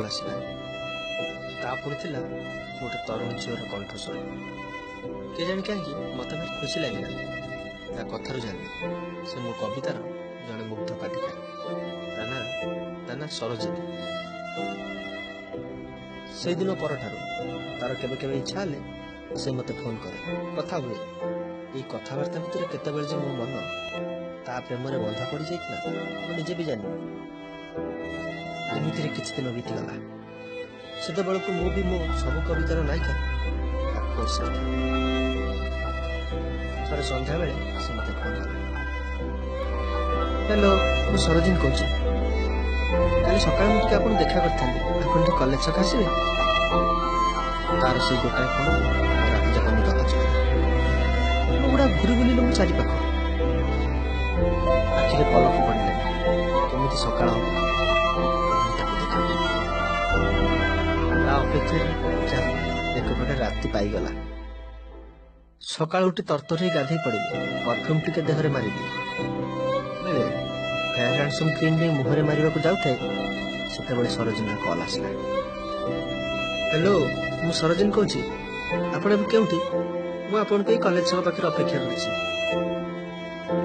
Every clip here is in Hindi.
कॉल आसला तापुर थिला गोटे तरुण झीवर कंठस्वर के जानी कहीं मत भाई खुशी लगे ता कथार जानी से मो कवितार जड़े मुग्ध पाटिका ता सरोजिनी से दिन पर तार केबे केबे इच्छा हेले से मते फोन करे कथा हुए ये कथबार्ता भितर केतेबेले जे मो मन ता प्रेम रे बंधा पड़ जाइतना मु निजे भी जानी एमितिरे किछ दिन बीतीगला से बेलू मु भी मो सब कवितार नायिका थोड़े संध्या बेले से मत फोन कले हेलो मु सरोजिनी कहूँ कल सकाल मुझे आप देखा करते कॉलेज छक आसवे तार से गोटाए फोन रात जाक निद चल गुड़ा घूरी बुल मो चारिपाख आखिरे पलक पड़े केमी सका अपेक्षा एक पटे राति पाईगला सका उठी तरतर गाधे पड़े परफ्यूम टिके देहरे मारिली फेयर हैंडसम क्रीम नहीं मुहरे मारिबा को जाउथे सेतेबेले सरोजिनी कॉल आसला हेलो मु सरोजिनी कहूँ आपण केउठी मु आपण के कॉलेज सब पाखे अपेक्षा रही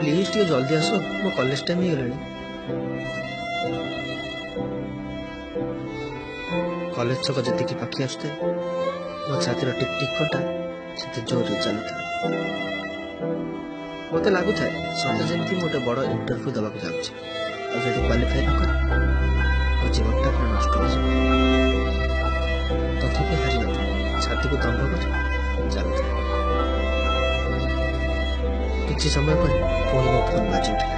प्लीज टे जल्दी आस मो कॉलेज टाइम ही गलानी कॉलेज छक जति पाखी आसते मो छातीर टिक टिक कटा से जोर चलुता मत लगुए सत जमी गोटे बड़ इंटरव्यू देवाक जाऊँगी क्वालिफाई न कर जीवनटा पूरा नष्ट हो तथापि हारी न छाती को दम्भ कर चलता किसी समय पर पुणी मो फोन बाजी उठा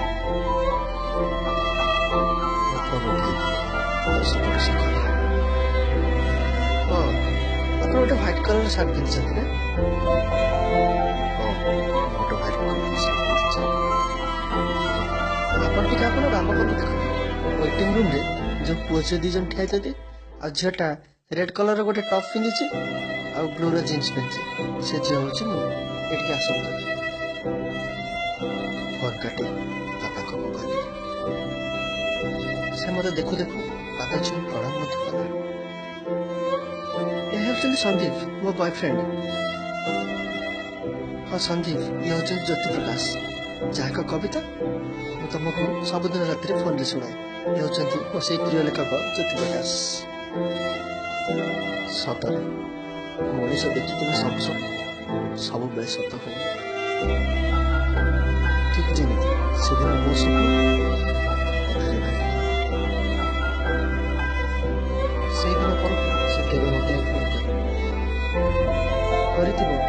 फोन उठे आप गोटे व्हाइट कलर सार्ट पिंधि गोटे व्हाइट कलर आप राम कर देख वेटिंग रूम रे जो पुओ से दी जन ठिया आ झीटा रेड कलर गोटे टॉप पिंधि आ ब्लू रो जीन्स पिंधि से झील हूँ मुझे आस फोन काटी पापा को कहली से मत देखु देखु पापा झील प्रणाम मत कला ये संदीप मो बॉयफ्रेंड हाँ संदीप ये हूँ ज्योति प्रकाश जहाँ कविता तुमको सबुदिन रात फोन रे शुणाए ये हूँ मो से प्रिय लेखक ज्योति प्रकाश सतरे मनीष देखी सब सब बेले सत हुए ठीक जमी से दिन मो सब से दिन पर से केवल मत कर